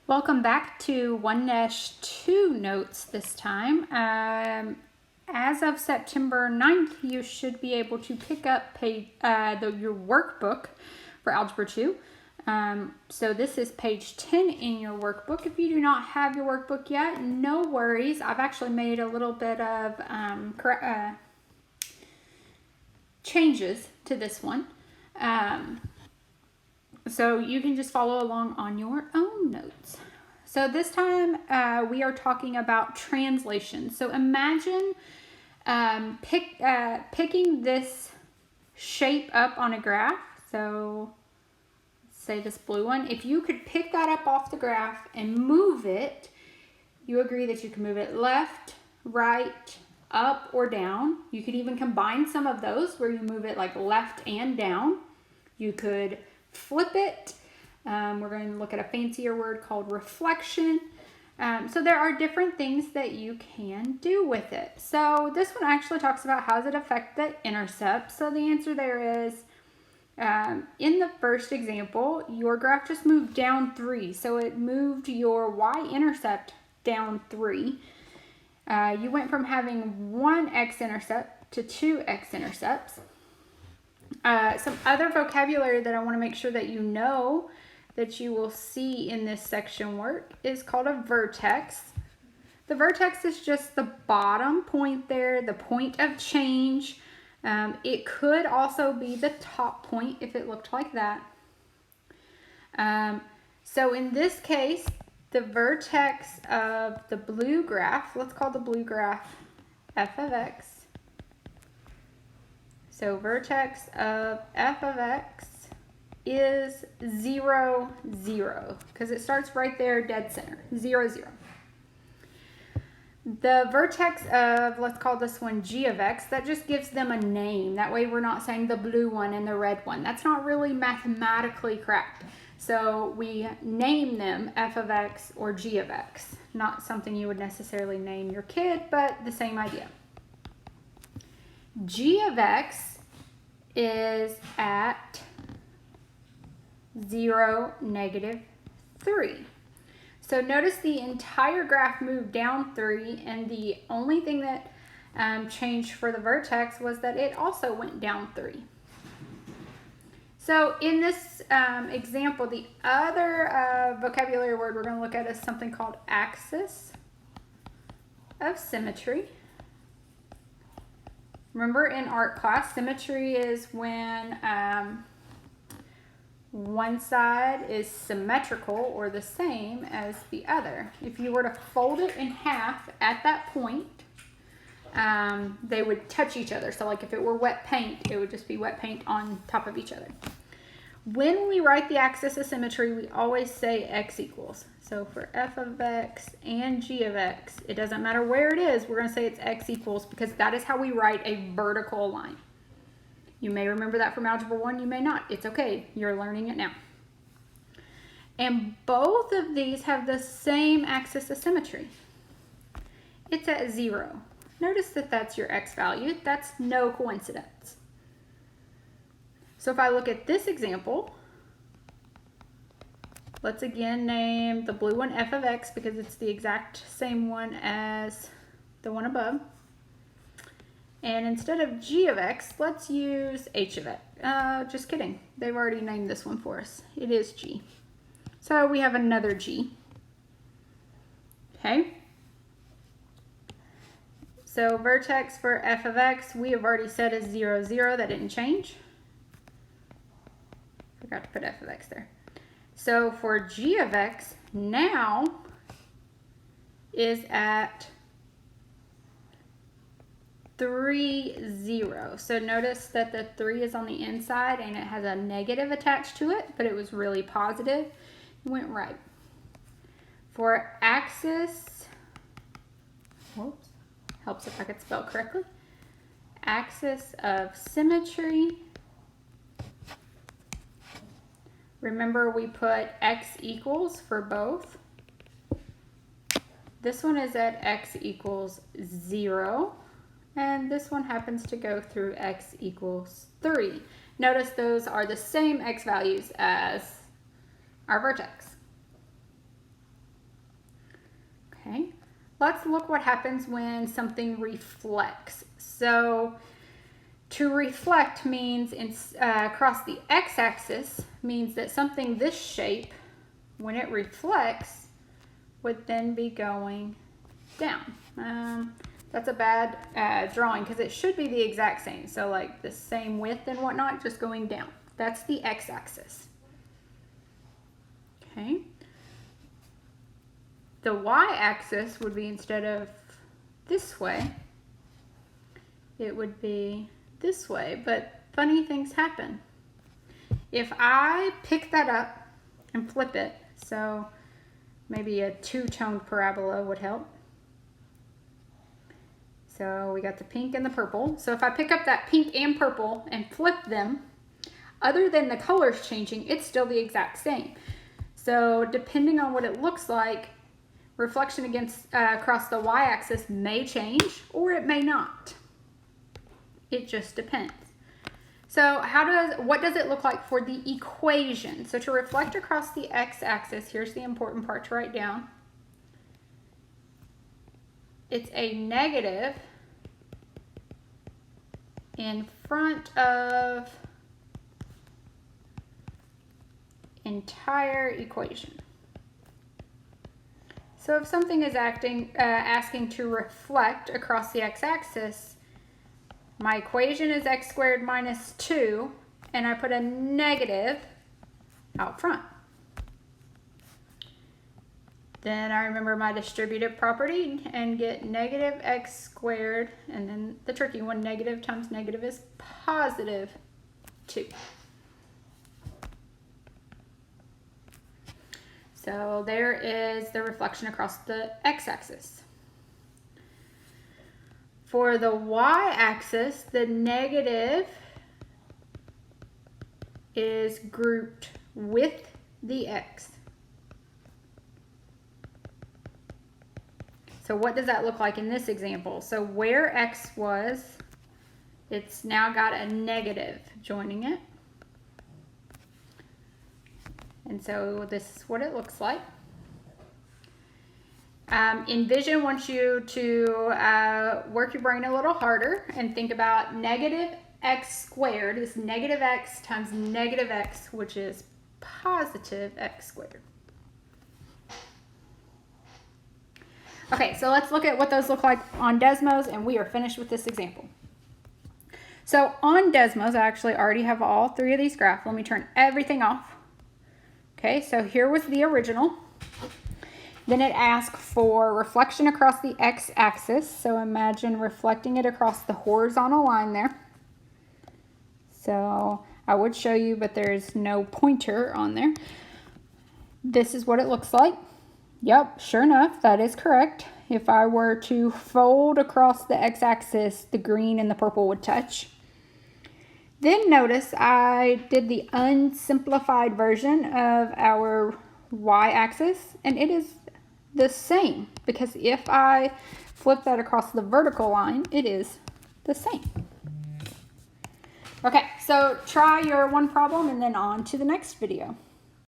Welcome back to 1-2 notes this time. As of September 9th, you should be able to pick up your workbook for Algebra 2. So this is page 10 in your workbook. If you do not have your workbook yet, no worries. I've actually made a little bit of changes to this one. So you can just follow along on your own notes. So this time we are talking about translation. So imagine picking this shape up on a graph. So let's say this blue one. If you could pick that up off the graph and move it, you agree that you can move it left, right, up, or down. You could even combine some of those where you move it like left and down. You could flip it. We're going to look at a fancier word called reflection. So there are different things that you can do with it. So this one actually talks about how does it affect the intercept. So the answer there is, in the first example, your graph just moved down 3. So it moved your y-intercept down 3. You went from having one x-intercept to 2 x-intercepts. Some other vocabulary that I want to make sure that you know that you will see in this section work is called a vertex. The vertex is just the bottom point there, the point of change. It could also be the top point if it looked like that. So in this case, the vertex of the blue graph, let's call the blue graph f of x. So vertex of f of x is 0, 0, because it starts right there, dead center, 0, 0. The vertex of, let's call this one g of x, that just gives them a name. That way we're not saying the blue one and the red one. That's not really mathematically correct. So we name them f of x or g of x. Not something you would necessarily name your kid, but the same idea. G of x is at 0, negative 3. So notice the entire graph moved down 3, and the only thing that changed for the vertex was that it also went down 3. So in this example, the other vocabulary word we're going to look at is something called axis of symmetry. Remember in art class, symmetry is when one side is symmetrical or the same as the other. If you were to fold it in half at that point, they would touch each other. So like if it were wet paint, it would just be wet paint on top of each other. When we write the axis of symmetry, we always say x equals. So for f of x and g of x, it doesn't matter where it is, we're going to say it's x equals because that is how we write a vertical line. You may remember that from Algebra 1, you may not. It's okay, you're learning it now. And both of these have the same axis of symmetry. It's at 0. Notice that that's your x value. That's no coincidence. So if I look at this example, let's again name the blue one f of x because it's the exact same one as the one above. And instead of g of x, let's use h of x. Just kidding. They've already named this one for us. It is g. So we have another g. Okay. So vertex for f of x, we have already said is 0, 0. That didn't change. Forgot to put f of x there. So for g of x now is at 3, 0. So notice that the 3 is on the inside and it has a negative attached to it, but it was really positive. It went right. For axis, whoops, helps if I could spell correctly. Axis of symmetry. Remember we put x equals for both. This one is at x equals 0. And this one happens to go through x equals 3. Notice those are the same x values as our vertex. Okay, let's look what happens when something reflects. So to reflect means across the x-axis means that something this shape, when it reflects, would then be going down. That's a bad drawing because it should be the exact same. So like the same width and whatnot, just going down. That's the x-axis. Okay. The y-axis would be, instead of this way, it would be this way, but funny things happen. If I pick that up and flip it, so maybe a two-toned parabola would help. So we got the pink and the purple. So if I pick up that pink and purple and flip them, other than the colors changing, it's still the exact same. So depending on what it looks like, reflection across the y-axis may change or it may not. It just depends. So what does it look like for the equation? So to reflect across the x-axis, here's the important part to write down. It's a negative in front of entire equation. So if something is asking to reflect across the x-axis, my equation is x squared minus 2, and I put a negative out front. Then I remember my distributive property and get negative x squared, and then the tricky one, negative times negative is positive 2. So there is the reflection across the x-axis. For the y-axis, the negative is grouped with the x. So what does that look like in this example? So where x was, it's now got a negative joining it. And so this is what it looks like. Envision wants you to work your brain a little harder and think about negative x squared. This negative x times negative x, which is positive x squared. Okay, so let's look at what those look like on Desmos, and we are finished with this example. So on Desmos, I actually already have all 3 of these graphs. Let me turn everything off. Okay, so here was the original. Then it asked for reflection across the x-axis. So imagine reflecting it across the horizontal line there. So I would show you, but there's no pointer on there. This is what it looks like. Yep, sure enough, that is correct. If I were to fold across the x-axis, the green and the purple would touch. Then notice I did the unsimplified version of our y-axis, and it is the same, because if I flip that across the vertical line, it is the same. Okay, so try your one problem and then on to the next video.